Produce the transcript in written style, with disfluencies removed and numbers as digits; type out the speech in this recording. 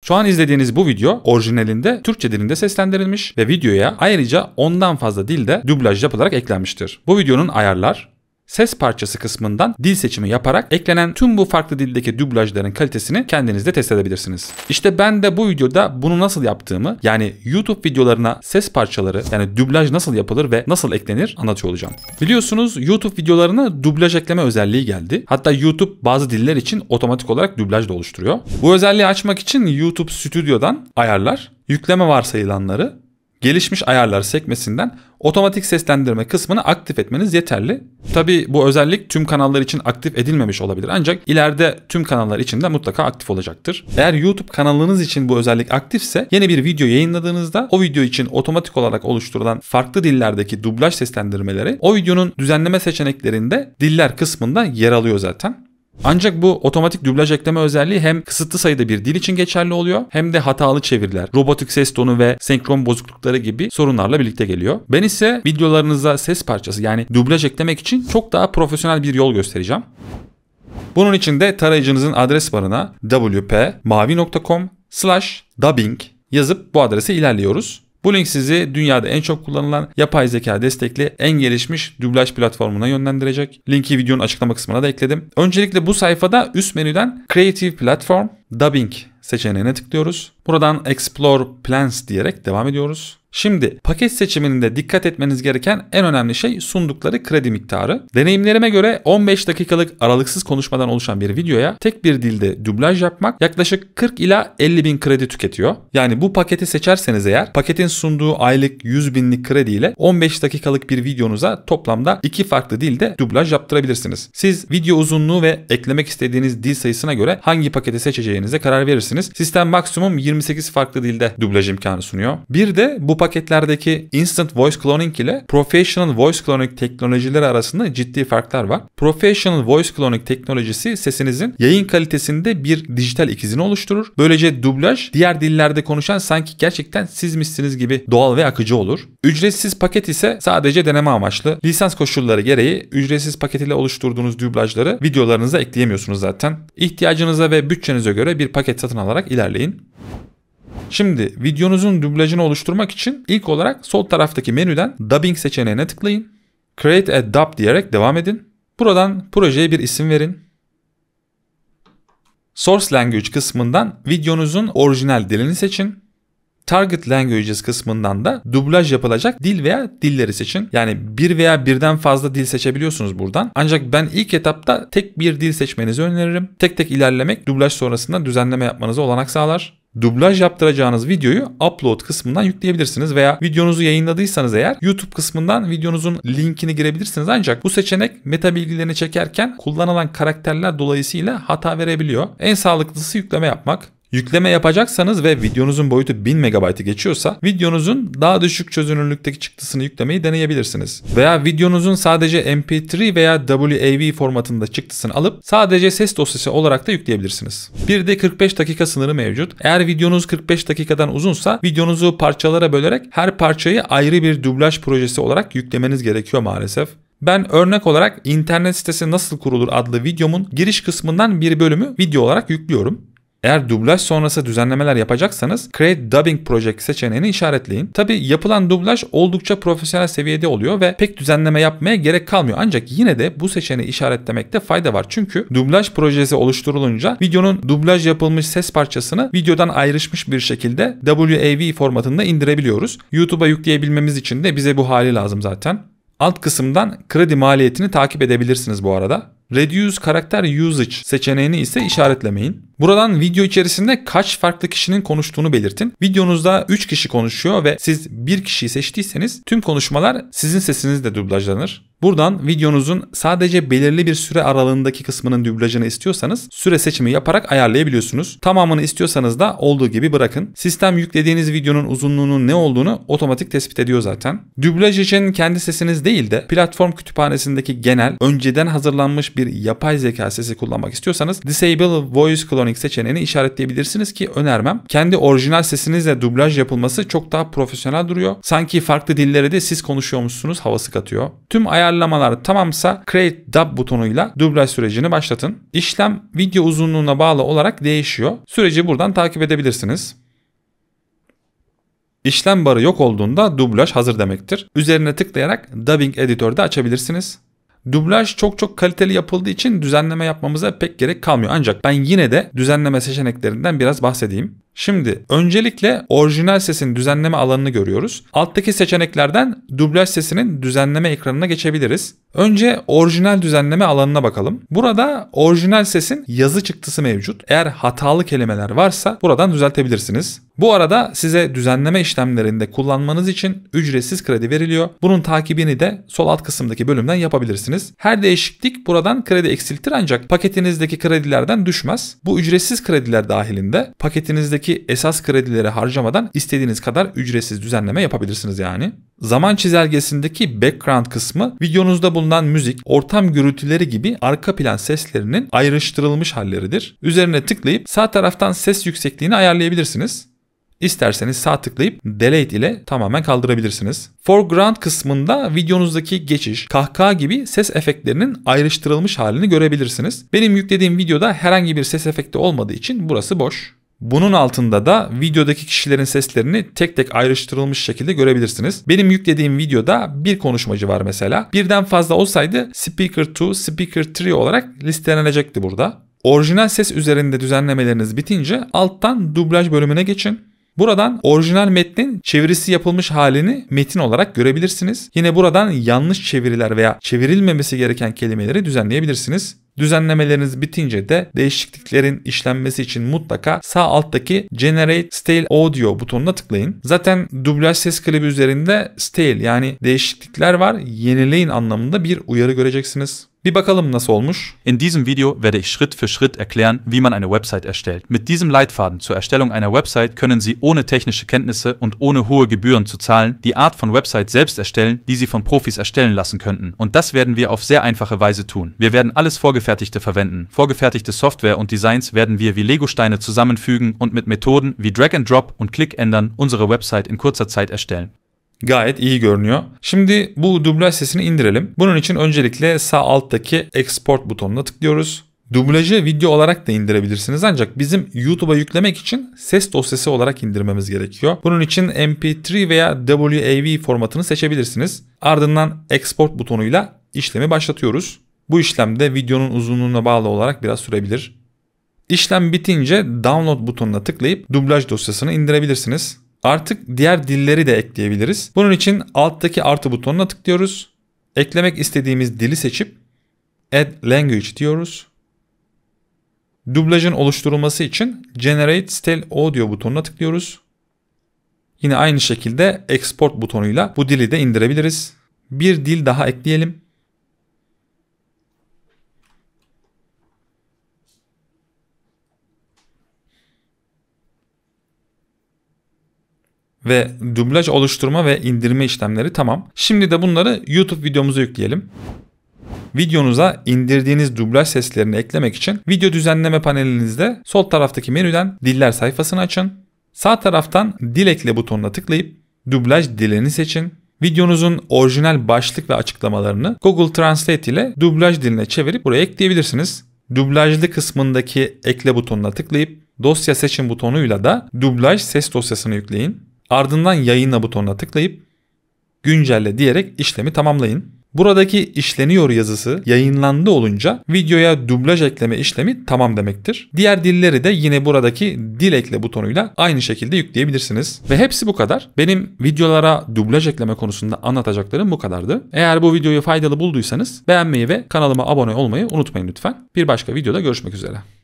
Şu an izlediğiniz bu video orijinalinde Türkçe dilinde seslendirilmiş ve videoya ayrıca 10'dan fazla dilde dublaj yapılarak eklenmiştir. Bu videonun ayarlar, ses parçası kısmından dil seçimi yaparak eklenen tüm bu farklı dildeki dublajların kalitesini kendiniz de test edebilirsiniz. İşte ben de bu videoda bunu nasıl yaptığımı, yani YouTube videolarına ses parçaları, yani dublaj nasıl yapılır ve nasıl eklenir anlatıyor olacağım. Biliyorsunuz YouTube videolarına dublaj ekleme özelliği geldi. Hatta YouTube bazı diller için otomatik olarak dublaj da oluşturuyor. Bu özelliği açmak için YouTube Studio'dan ayarlar, yükleme varsayılanları, gelişmiş ayarlar sekmesinden otomatik seslendirme kısmını aktif etmeniz yeterli. Tabii bu özellik tüm kanallar için aktif edilmemiş olabilir ancak ileride tüm kanallar için de mutlaka aktif olacaktır. Eğer YouTube kanalınız için bu özellik aktifse yeni bir video yayınladığınızda o video için otomatik olarak oluşturulan farklı dillerdeki dublaj seslendirmeleri o videonun düzenleme seçeneklerinde diller kısmında yer alıyor zaten. Ancak bu otomatik dublaj ekleme özelliği hem kısıtlı sayıda bir dil için geçerli oluyor hem de hatalı çeviriler, robotik ses tonu ve senkron bozuklukları gibi sorunlarla birlikte geliyor. Ben ise videolarınıza ses parçası yani dublaj eklemek için çok daha profesyonel bir yol göstereceğim. Bunun için de tarayıcınızın adres barına wp.mavi.com/dubbing yazıp bu adrese ilerliyoruz. Bu link sizi dünyada en çok kullanılan yapay zeka destekli en gelişmiş dublaj platformuna yönlendirecek. Linki videonun açıklama kısmına da ekledim. Öncelikle bu sayfada üst menüden Creative Platform Dubbing seçeneğine tıklıyoruz. Buradan Explore Plans diyerek devam ediyoruz. Şimdi paket seçiminde dikkat etmeniz gereken en önemli şey sundukları kredi miktarı. Deneyimlerime göre 15 dakikalık aralıksız konuşmadan oluşan bir videoya tek bir dilde dublaj yapmak yaklaşık 40 ila 50 bin kredi tüketiyor. Yani bu paketi seçerseniz eğer paketin sunduğu aylık 100 binlik kredi ile 15 dakikalık bir videonuza toplamda 2 farklı dilde dublaj yaptırabilirsiniz. Siz video uzunluğu ve eklemek istediğiniz dil sayısına göre hangi paketi seçeceğinize karar verirsiniz. Sistem maksimum 28 farklı dilde dublaj imkanı sunuyor. Bir de bu paketlerdeki Instant Voice Cloning ile Professional Voice Cloning teknolojileri arasında ciddi farklar var. Professional Voice Cloning teknolojisi sesinizin yayın kalitesinde bir dijital ikizini oluşturur. Böylece dublaj diğer dillerde konuşan sanki gerçekten sizmişsiniz gibi doğal ve akıcı olur. Ücretsiz paket ise sadece deneme amaçlı. Lisans koşulları gereği ücretsiz paket ile oluşturduğunuz dublajları videolarınıza ekleyemiyorsunuz zaten. İhtiyacınıza ve bütçenize göre bir paket satın alarak ilerleyin. Şimdi videonuzun dublajını oluşturmak için ilk olarak sol taraftaki menüden Dubbing seçeneğine tıklayın. Create a Dub diyerek devam edin. Buradan projeye bir isim verin. Source Language kısmından videonuzun orijinal dilini seçin. Target Languages kısmından da dublaj yapılacak dil veya dilleri seçin. Yani bir veya birden fazla dil seçebiliyorsunuz buradan. Ancak ben ilk etapta tek bir dil seçmenizi öneririm. Tek tek ilerlemek dublaj sonrasında düzenleme yapmanıza olanak sağlar. Dublaj yaptıracağınız videoyu upload kısmından yükleyebilirsiniz veya videonuzu yayınladıysanız eğer YouTube kısmından videonuzun linkini girebilirsiniz ancak bu seçenek meta bilgilerini çekerken kullanılan karakterler dolayısıyla hata verebiliyor. En sağlıklısı yükleme yapmak. Yükleme yapacaksanız ve videonuzun boyutu 1000 MB geçiyorsa videonuzun daha düşük çözünürlükteki çıktısını yüklemeyi deneyebilirsiniz. Veya videonuzun sadece MP3 veya WAV formatında çıktısını alıp sadece ses dosyası olarak da yükleyebilirsiniz. Bir de 45 dakika sınırı mevcut. Eğer videonuz 45 dakikadan uzunsa videonuzu parçalara bölerek her parçayı ayrı bir dublaj projesi olarak yüklemeniz gerekiyor maalesef. Ben örnek olarak internet sitesi nasıl kurulur adlı videomun giriş kısmından bir bölümü video olarak yüklüyorum. Eğer dublaj sonrası düzenlemeler yapacaksanız Create Dubbing Project seçeneğini işaretleyin. Tabi yapılan dublaj oldukça profesyonel seviyede oluyor ve pek düzenleme yapmaya gerek kalmıyor. Ancak yine de bu seçeneği işaretlemekte fayda var. Çünkü dublaj projesi oluşturulunca videonun dublaj yapılmış ses parçasını videodan ayrışmış bir şekilde WAV formatında indirebiliyoruz. YouTube'a yükleyebilmemiz için de bize bu hali lazım zaten. Alt kısımdan kredi maliyetini takip edebilirsiniz bu arada. Reduce Character Usage seçeneğini ise işaretlemeyin. Buradan video içerisinde kaç farklı kişinin konuştuğunu belirtin. Videonuzda 3 kişi konuşuyor ve siz bir kişiyi seçtiyseniz tüm konuşmalar sizin sesinizle dublajlanır. Buradan videonuzun sadece belirli bir süre aralığındaki kısmının dublajını istiyorsanız süre seçimi yaparak ayarlayabiliyorsunuz. Tamamını istiyorsanız da olduğu gibi bırakın. Sistem yüklediğiniz videonun uzunluğunun ne olduğunu otomatik tespit ediyor zaten. Dublaj için kendi sesiniz değil de platform kütüphanesindeki genel, önceden hazırlanmış bir yapay zeka sesi kullanmak istiyorsanız Disable Voice Cloning Phonik seçeneğini işaretleyebilirsiniz ki önermem. Kendi orijinal sesinizle dublaj yapılması çok daha profesyonel duruyor. Sanki farklı dilleri de siz konuşuyormuşsunuz havası katıyor. Tüm ayarlamalar tamamsa Create Dub butonuyla dublaj sürecini başlatın. İşlem video uzunluğuna bağlı olarak değişiyor. Süreci buradan takip edebilirsiniz. İşlem barı yok olduğunda dublaj hazır demektir. Üzerine tıklayarak Dubbing Editör'de açabilirsiniz. Dublaj çok kaliteli yapıldığı için düzenleme yapmamıza pek gerek kalmıyor. Ancak ben yine de düzenleme seçeneklerinden biraz bahsedeyim. Şimdi öncelikle orijinal sesin düzenleme alanını görüyoruz. Alttaki seçeneklerden dublaj sesinin düzenleme ekranına geçebiliriz. Önce orijinal düzenleme alanına bakalım. Burada orijinal sesin yazı çıktısı mevcut. Eğer hatalı kelimeler varsa buradan düzeltebilirsiniz. Bu arada size düzenleme işlemlerinde kullanmanız için ücretsiz kredi veriliyor. Bunun takibini de sol alt kısımdaki bölümden yapabilirsiniz. Her değişiklik buradan kredi eksiltir ancak paketinizdeki kredilerden düşmez. Bu ücretsiz krediler dahilinde paketinizdeki esas kredileri harcamadan istediğiniz kadar ücretsiz düzenleme yapabilirsiniz yani. Zaman çizelgesindeki background kısmı videonuzda bulunan müzik, ortam gürültüleri gibi arka plan seslerinin ayrıştırılmış halleridir. Üzerine tıklayıp sağ taraftan ses yüksekliğini ayarlayabilirsiniz. İsterseniz sağ tıklayıp Delete ile tamamen kaldırabilirsiniz. Foreground kısmında videonuzdaki geçiş, kahkaha gibi ses efektlerinin ayrıştırılmış halini görebilirsiniz. Benim yüklediğim videoda herhangi bir ses efekti olmadığı için burası boş. Bunun altında da videodaki kişilerin seslerini tek tek ayrıştırılmış şekilde görebilirsiniz. Benim yüklediğim videoda bir konuşmacı var mesela. Birden fazla olsaydı Speaker 2, Speaker 3 olarak listelenecekti burada. Orijinal ses üzerinde düzenlemeleriniz bitince alttan dublaj bölümüne geçin. Buradan orijinal metnin çevirisi yapılmış halini metin olarak görebilirsiniz. Yine buradan yanlış çeviriler veya çevrilmemesi gereken kelimeleri düzenleyebilirsiniz. Düzenlemeleriniz bitince de değişikliklerin işlenmesi için mutlaka sağ alttaki Generate Style Audio butonuna tıklayın. Zaten dublaj ses klibi üzerinde style yani değişiklikler var, yenileyin anlamında bir uyarı göreceksiniz. Bir bakalım nasıl olmuş. In diesem Video werde ich Schritt für Schritt erklären, wie man eine Website erstellt. Mit diesem Leitfaden zur Erstellung einer Website können Sie ohne technische Kenntnisse und ohne hohe Gebühren zu zahlen die Art von Website selbst erstellen, die Sie von Profis erstellen lassen könnten. Und das werden wir auf sehr einfache Weise tun. Wir werden alles Vorgefertigte verwenden. Vorgefertigte Software und Designs werden wir wie Lego-Steine zusammenfügen und mit Methoden wie Drag and Drop und Klick ändern unsere Website in kurzer Zeit erstellen. Gayet iyi görünüyor. Şimdi bu dublaj sesini indirelim. Bunun için öncelikle sağ alttaki Export butonuna tıklıyoruz. Dublajı video olarak da indirebilirsiniz ancak bizim YouTube'a yüklemek için ses dosyası olarak indirmemiz gerekiyor. Bunun için MP3 veya WAV formatını seçebilirsiniz. Ardından Export butonuyla işlemi başlatıyoruz. Bu işlem de videonun uzunluğuna bağlı olarak biraz sürebilir. İşlem bitince Download butonuna tıklayıp dublaj dosyasını indirebilirsiniz. Artık diğer dilleri de ekleyebiliriz. Bunun için alttaki artı butonuna tıklıyoruz. Eklemek istediğimiz dili seçip Add Language diyoruz. Dublajın oluşturulması için Generate Style Audio butonuna tıklıyoruz. Yine aynı şekilde Export butonuyla bu dili de indirebiliriz. Bir dil daha ekleyelim. Ve dublaj oluşturma ve indirme işlemleri tamam. Şimdi de bunları YouTube videomuza yükleyelim. Videonuza indirdiğiniz dublaj seslerini eklemek için video düzenleme panelinizde sol taraftaki menüden diller sayfasını açın. Sağ taraftan dil ekle butonuna tıklayıp dublaj dilini seçin. Videonuzun orijinal başlık ve açıklamalarını Google Translate ile dublaj diline çevirip buraya ekleyebilirsiniz. Dublajlı kısmındaki ekle butonuna tıklayıp dosya seçin butonuyla da dublaj ses dosyasını yükleyin. Ardından yayınla butonuna tıklayıp güncelle diyerek işlemi tamamlayın. Buradaki işleniyor yazısı yayınlandı olunca videoya dublaj ekleme işlemi tamam demektir. Diğer dilleri de yine buradaki dil ekle butonuyla aynı şekilde yükleyebilirsiniz. Ve hepsi bu kadar. Benim videolara dublaj ekleme konusunda anlatacaklarım bu kadardı. Eğer bu videoyu faydalı bulduysanız beğenmeyi ve kanalıma abone olmayı unutmayın lütfen. Bir başka videoda görüşmek üzere.